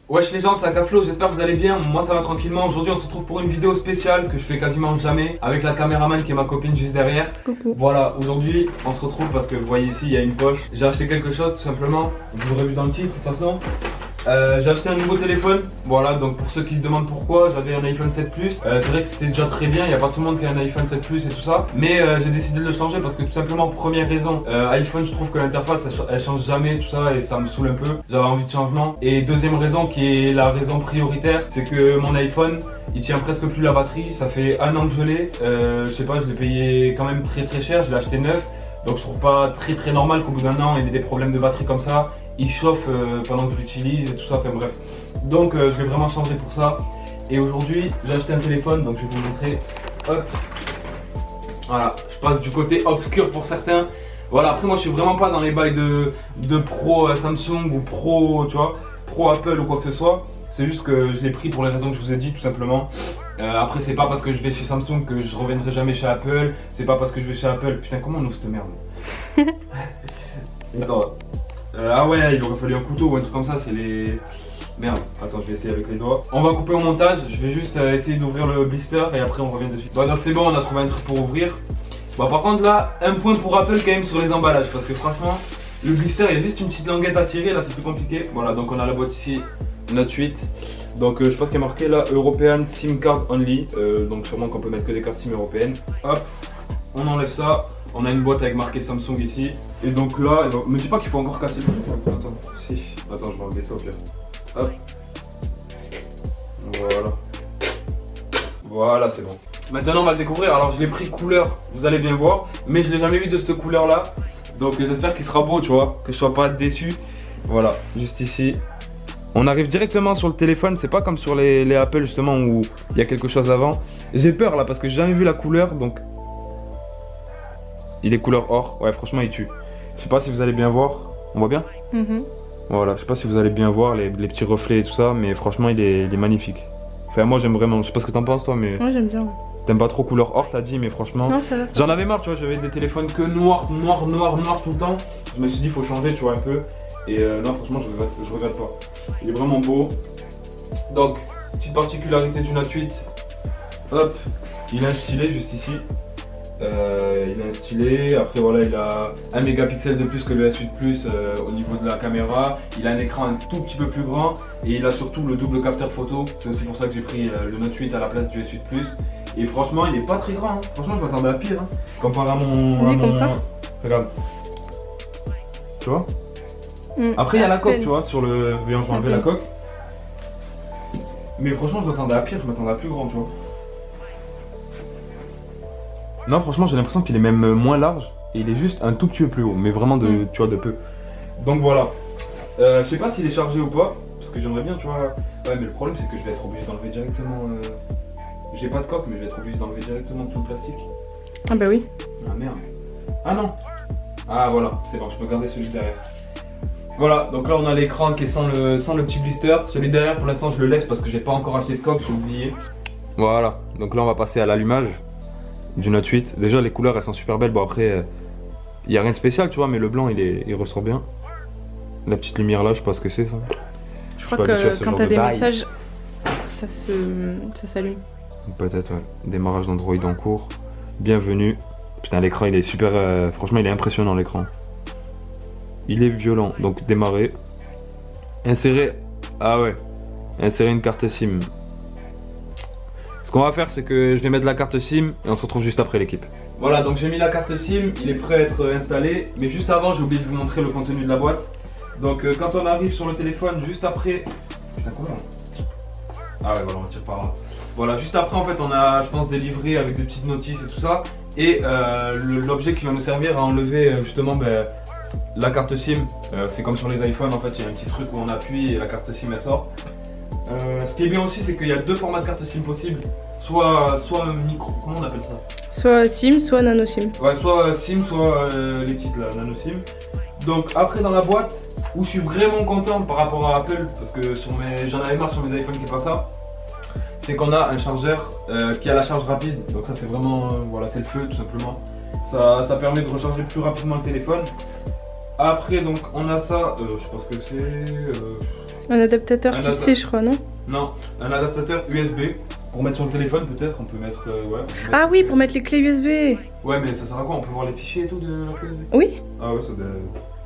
Wesh les gens, c'est Akaflo, j'espère que vous allez bien, moi ça va tranquillement. Aujourd'hui on se retrouve pour une vidéo spéciale que je fais quasiment jamais avec la caméraman qui est ma copine juste derrière. Coucou. Voilà, aujourd'hui on se retrouve parce que vous voyez ici il y a une poche. J'ai acheté quelque chose tout simplement, vous l'aurez vu dans le titre de toute façon. J'ai acheté un nouveau téléphone, voilà, donc pour ceux qui se demandent pourquoi, j'avais un iPhone 7 Plus. C'est vrai que c'était déjà très bien, il n'y a pas tout le monde qui a un iPhone 7 Plus et tout ça. Mais j'ai décidé de le changer parce que tout simplement, première raison, iPhone, je trouve que l'interface elle change jamais, tout ça, et ça me saoule un peu. J'avais envie de changement. Et deuxième raison, qui est la raison prioritaire, c'est que mon iPhone, il tient presque plus la batterie. Ça fait un an que je l'ai, je sais pas, je l'ai payé quand même très cher, je l'ai acheté neuf. Donc je trouve pas très normal qu'au bout d'un an il ait des problèmes de batterie comme ça. Il chauffe pendant que je l'utilise et tout ça, enfin bref. Donc je vais vraiment changer pour ça. Et aujourd'hui j'ai acheté un téléphone, donc je vais vous montrer. Hop. Voilà, je passe du côté obscur pour certains. Voilà, après moi je suis vraiment pas dans les bails de pro Samsung ou pro, tu vois, pro Apple ou quoi que ce soit. C'est juste que je l'ai pris pour les raisons que je vous ai dit tout simplement. Après c'est pas parce que je vais chez Samsung que je reviendrai jamais chez Apple. C'est pas parce que je vais chez Apple. Putain, comment on ouvre cette merde? Attends. Ah ouais, il aurait fallu un couteau ou un truc comme ça, c'est les... Merde, attends, je vais essayer avec les doigts. On va couper au montage, je vais juste essayer d'ouvrir le blister et après on revient de suite. Bon, donc c'est bon, on a trouvé un truc pour ouvrir. Bon, par contre là, un point pour Apple quand même sur les emballages, parce que franchement, le blister, il y a juste une petite languette à tirer, là c'est plus compliqué. Voilà, donc on a la boîte ici, Note 8. Donc je sais pas ce qu'il y a marqué là, European SIM Card Only. Donc sûrement qu'on peut mettre que des cartes SIM européennes. Hop, on enlève ça. On a une boîte avec marqué Samsung ici. Et donc là, me dis pas qu'il faut encore casser le truc. Attends, si. Attends, je vais enlever ça au pire. Hop. Voilà. Voilà, c'est bon. Maintenant, on va le découvrir. Alors, je l'ai pris couleur, vous allez bien voir. Mais je l'ai jamais vu de cette couleur là. Donc, j'espère qu'il sera beau, tu vois. Que je sois pas déçu. Voilà, juste ici. On arrive directement sur le téléphone. C'est pas comme sur les Apple justement où il y a quelque chose avant. J'ai peur là parce que j'ai jamais vu la couleur. Donc. Il est couleur or, ouais franchement il tue. Je sais pas si vous allez bien voir, on voit bien? Voilà, je sais pas si vous allez bien voir les petits reflets et tout ça, mais franchement il est magnifique. Enfin moi j'aime vraiment, je sais pas ce que t'en penses toi mais... Moi j'aime bien. T'aimes pas trop couleur or t'as dit mais franchement... Non ça va. J'en avais marre tu vois, j'avais des téléphones que noir tout le temps. Je me suis dit faut changer tu vois un peu. Et non franchement je regrette pas. Il est vraiment beau. Donc, petite particularité du Note 8. Hop, il a un stylet juste ici. Il a un stylet, après voilà il a 1 mégapixel de plus que le S8 Plus au niveau de la caméra. Il a un écran un tout petit peu plus grand et il a surtout le double capteur photo. C'est aussi pour ça que j'ai pris le Note 8 à la place du S8 Plus. Et franchement il est pas très grand, hein. Franchement je m'attendais à pire hein. Comparé à mon... Regarde. Tu vois? Après il y a la coque tu vois sur le... Viens je vais enlever la coque. Mais franchement je m'attendais à pire, je m'attendais à plus grand tu vois. Non franchement j'ai l'impression qu'il est même moins large et il est juste un tout petit peu plus haut, mais vraiment de, tu vois, de peu. Donc voilà. Je sais pas s'il est chargé ou pas, parce que j'aimerais bien tu vois. Ouais mais le problème c'est que je vais être obligé d'enlever directement. J'ai pas de coque mais je vais être obligé d'enlever directement tout le plastique. Ah bah oui. Ah merde. Ah non. Ah voilà, c'est bon, je peux garder celui derrière. Voilà, donc là on a l'écran qui est sans le petit blister. Celui derrière pour l'instant je le laisse parce que j'ai pas encore acheté de coque, j'ai oublié. Voilà, donc là on va passer à l'allumage du Note 8. Déjà les couleurs elles sont super belles. Bon après il n'y a rien de spécial tu vois, mais le blanc il ressort bien. La petite lumière là je sais pas ce que c'est ça. Je crois que quand t'as des messages ça s'allume. Peut-être ouais. Démarrage d'Android en cours. Bienvenue. Putain l'écran il est super, franchement il est impressionnant l'écran. Il est violent, donc démarrer. Insérer, ah ouais. Insérer une carte SIM. Ce qu'on va faire c'est que je vais mettre la carte SIM et on se retrouve juste après l'équipe. Voilà donc j'ai mis la carte SIM, il est prêt à être installé. Mais juste avant j'ai oublié de vous montrer le contenu de la boîte. Donc quand on arrive sur le téléphone juste après... Putain comment? Ah ouais voilà on tire par là. Voilà juste après en fait on a je pense des livrets avec des petites notices et tout ça. Et l'objet qui va nous servir à enlever justement la carte SIM. C'est comme sur les iPhones en fait il y a un petit truc où on appuie et la carte SIM elle sort. Ce qui est bien aussi c'est qu'il y a deux formats de carte SIM possibles. Soit micro, comment on appelle ça? Soit SIM, soit nano SIM. Ouais, soit SIM, soit les petites là, nano SIM. Donc après dans la boîte, où je suis vraiment content par rapport à Apple, parce que j'en avais marre sur mes iPhones qui n'est pas ça, c'est qu'on a un chargeur qui a la charge rapide. Donc ça c'est vraiment, voilà c'est le feu tout simplement. Ça permet de recharger plus rapidement le téléphone. Après donc on a ça, je sais pas ce que c'est, Un adaptateur type C, je crois, non? Non, un adaptateur USB. Pour mettre sur le téléphone, peut-être, on peut mettre. Ouais, ah oui, pour mettre les clés USB. Ouais, mais ça sert à quoi? On peut voir les fichiers et tout de la clé USB? Oui. Ah ouais, ça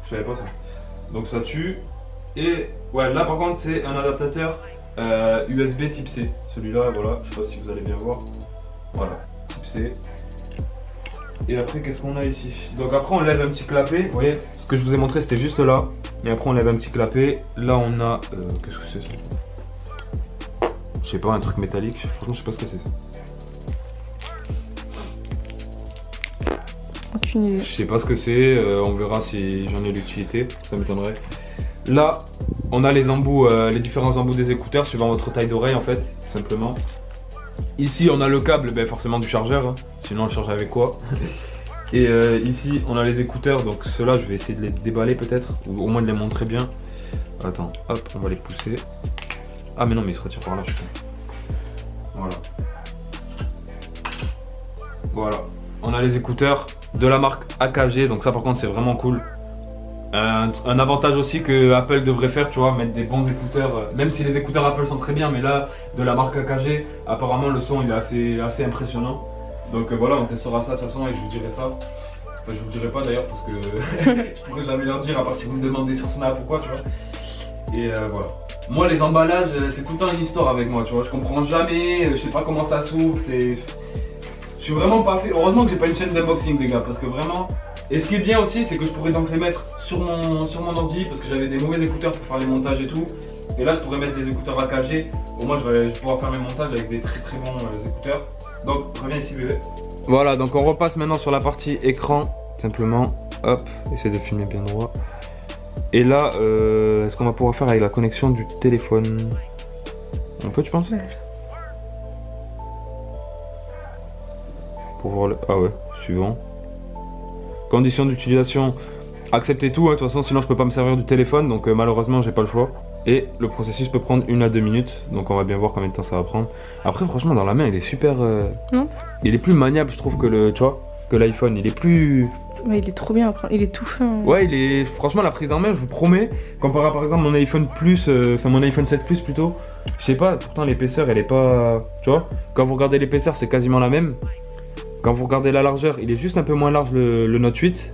je savais pas ça. Donc ça tue. Et ouais, là par contre, c'est un adaptateur USB type C. Celui-là, voilà, je sais pas si vous allez bien voir. Voilà, type C. Et après, qu'est-ce qu'on a ici? Donc après, on lève un petit clapet. Vous voyez, ce que je vous ai montré, c'était juste là. Et après, on lève un petit clapet. Là, on a. Qu'est-ce que c'est ça? Je sais pas, un truc métallique. Franchement, je sais pas ce que c'est. Aucune idée. Je sais pas ce que c'est. On verra si j'en ai l'utilité. Ça m'étonnerait. Là, on a les embouts, les différents embouts des écouteurs suivant votre taille d'oreille en fait, tout simplement. Ici, on a le câble, ben, forcément du chargeur. Hein. Sinon, on le charge avec quoi? Et ici, on a les écouteurs. Donc ceux-là, je vais essayer de les déballer peut-être, ou au moins de les montrer bien. Attends, hop, on va les pousser. Ah mais non, mais il se retire par là, je crois. Voilà. Voilà. On a les écouteurs de la marque AKG, donc ça par contre c'est vraiment cool. Un avantage aussi que Apple devrait faire, tu vois, mettre des bons écouteurs, même si les écouteurs Apple sont très bien, mais là, de la marque AKG, apparemment le son il est assez impressionnant. Donc voilà, on testera ça de toute façon et je vous dirai ça. Enfin, je vous le dirai pas d'ailleurs parce que je pourrais jamais leur dire, à part si vous me demandez sur Snap ou quoi, tu vois. Et voilà. Moi, les emballages, c'est tout le temps une histoire avec moi, tu vois. Je comprends jamais, je sais pas comment ça s'ouvre, c'est. Je suis vraiment pas fait. Heureusement que j'ai pas une chaîne d'unboxing, les gars, parce que vraiment. Et ce qui est bien aussi, c'est que je pourrais donc les mettre sur mon ordi, parce que j'avais des mauvais écouteurs pour faire les montages et tout. Et là, je pourrais mettre des écouteurs AKG. Au moins, je vais pouvoir faire mes montages avec des très très bons écouteurs. Donc, reviens ici, bébé. Voilà, donc on repasse maintenant sur la partie écran, simplement. Hop, essaye de filmer bien droit. Et là, est-ce qu'on va pouvoir faire avec la connexion du téléphone? On peut, tu penses? Ouais. Pour voir le... Ah ouais, suivant. Conditions d'utilisation, accepter tout, hein, de toute façon, sinon je peux pas me servir du téléphone, donc malheureusement j'ai pas le choix. Et le processus peut prendre 1 à 2 minutes, donc on va bien voir combien de temps ça va prendre. Après, franchement, dans la main, il est super. Non. Il est plus maniable, je trouve, que le, tu vois, que l'iPhone. Il est plus. Ouais, il est trop bien à prendre, il est tout fin. Ouais, il est. Franchement, la prise en main, je vous promets, comparé à par exemple mon iPhone Plus, enfin mon iPhone 7 Plus plutôt, je sais pas, pourtant l'épaisseur elle est pas. Tu vois, quand vous regardez l'épaisseur, c'est quasiment la même. Quand vous regardez la largeur, il est juste un peu moins large le Note 8.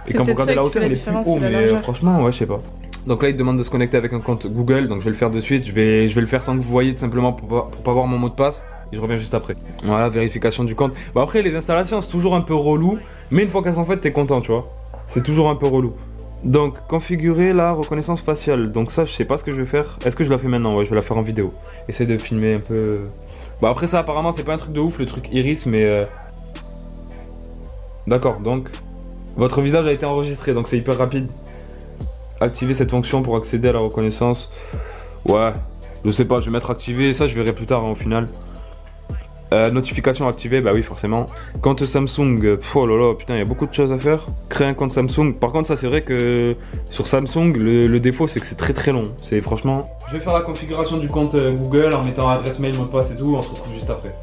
Et quand vous regardez la hauteur, il est plus haut, mais franchement, ouais, je sais pas. Donc là, il demande de se connecter avec un compte Google, donc je vais le faire de suite. Je vais le faire sans que vous voyez, tout simplement pour pas voir mon mot de passe. Et je reviens juste après. Voilà, vérification du compte. Bon, après, les installations, c'est toujours un peu relou. Mais une fois qu'elles sont faites, t'es content, tu vois. C'est toujours un peu relou. Donc, configurer la reconnaissance faciale. Donc ça, je sais pas ce que je vais faire. Est-ce que je la fais maintenant? Ouais, je vais la faire en vidéo. Essaye de filmer un peu. Bon, après ça, apparemment, c'est pas un truc de ouf, le truc iris, mais... D'accord, donc... Votre visage a été enregistré, donc c'est hyper rapide. Activer cette fonction pour accéder à la reconnaissance. Ouais, je sais pas, je vais mettre activé, ça je verrai plus tard hein, au final. Notification activée, bah oui forcément. Compte Samsung, oh là là, putain il y a beaucoup de choses à faire. Créer un compte Samsung, par contre ça c'est vrai que sur Samsung le défaut c'est que c'est très très long. C'est franchement... Je vais faire la configuration du compte Google en mettant adresse mail, mot de passe et tout, on se retrouve juste après.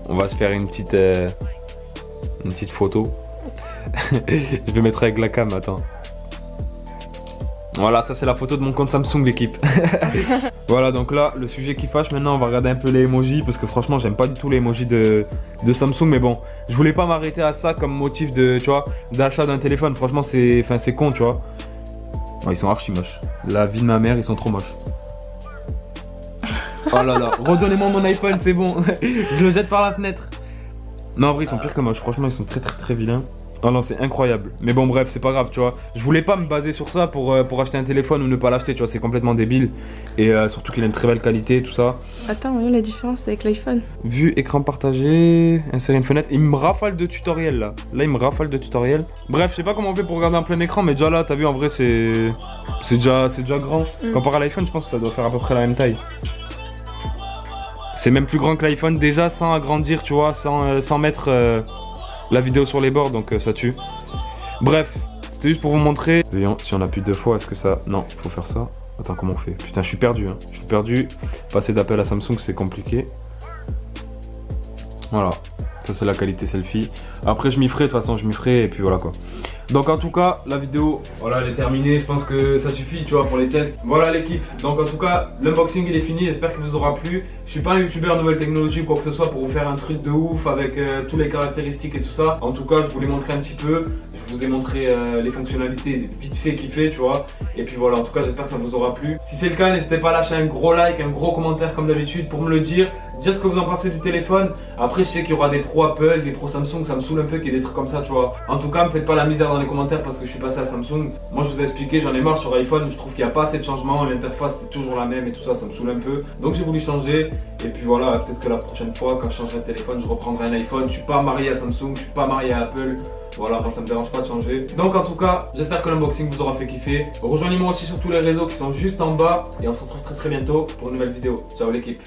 On va se faire une petite photo. Je vais mettre avec la cam, attends. Voilà, ça c'est la photo de mon compte Samsung l'équipe. Voilà, donc là, le sujet qui fâche, maintenant on va regarder un peu les emojis. Parce que franchement, j'aime pas du tout les emojis de Samsung. Mais bon, je voulais pas m'arrêter à ça comme motif de, tu vois, d'achat d'un téléphone. Franchement, c'est con, tu vois. Oh, ils sont archi moches. La vie de ma mère, ils sont trop moches. Oh là là, redonnez-moi mon iPhone, c'est bon. Je le jette par la fenêtre. Non, en vrai, ils sont pires que moches. Franchement, ils sont très très très vilains. Oh non, c'est incroyable. Mais bon, bref, c'est pas grave, tu vois. Je voulais pas me baser sur ça pour acheter un téléphone ou ne pas l'acheter, tu vois. C'est complètement débile. Et surtout qu'il a une très belle qualité, tout ça. Attends, voyons la différence avec l'iPhone. Vue, écran partagé, insérer une fenêtre. Il me rafale de tutoriels là. Là, il me rafale de tutoriels. Bref, je sais pas comment on fait pour regarder en plein écran, mais déjà là, t'as vu, en vrai, c'est déjà grand. Comparé à l'iPhone, je pense que ça doit faire à peu près la même taille. C'est même plus grand que l'iPhone déjà, sans agrandir, tu vois, sans mettre la vidéo sur les bords, donc ça tue. Bref, c'était juste pour vous montrer. Voyons si on appuie 2 fois, est-ce que ça... Non, faut faire ça. Attends, comment on fait? Putain, je suis perdu, hein. Je suis perdu. Passer d'appel à Samsung, c'est compliqué. Voilà, ça c'est la qualité selfie. Après, je m'y ferai, de toute façon, je m'y ferai, et puis voilà quoi. Donc en tout cas la vidéo voilà elle est terminée, je pense que ça suffit tu vois pour les tests. Voilà l'équipe, donc en tout cas l'unboxing il est fini, j'espère qu'il vous aura plu. Je suis pas un youtubeur nouvelle technologie ou quoi que ce soit pour vous faire un truc de ouf avec toutes les caractéristiques et tout ça. En tout cas je vous l'ai montré un petit peu, je vous ai montré les fonctionnalités vite fait kiffé tu vois. Et puis voilà, en tout cas j'espère que ça vous aura plu. Si c'est le cas n'hésitez pas à lâcher un gros like, un gros commentaire comme d'habitude pour me le dire ce que vous en pensez du téléphone. Après je sais qu'il y aura des pro Apple, des pro Samsung, ça me saoule un peu qu'il y ait des trucs comme ça tu vois. En tout cas me faites pas la misère dans les commentaires parce que je suis passé à Samsung. Moi je vous ai expliqué, j'en ai marre sur iPhone, je trouve qu'il n'y a pas assez de changements, l'interface c'est toujours la même et tout ça, ça me saoule un peu. Donc j'ai voulu changer et puis voilà, peut-être que la prochaine fois quand je changerai de téléphone je reprendrai un iPhone. Je suis pas marié à Samsung, je suis pas marié à Apple. Voilà, moi ça me dérange pas de changer. Donc en tout cas, j'espère que l'unboxing vous aura fait kiffer. Rejoignez-moi aussi sur tous les réseaux qui sont juste en bas et on se retrouve très bientôt pour une nouvelle vidéo. Ciao l'équipe.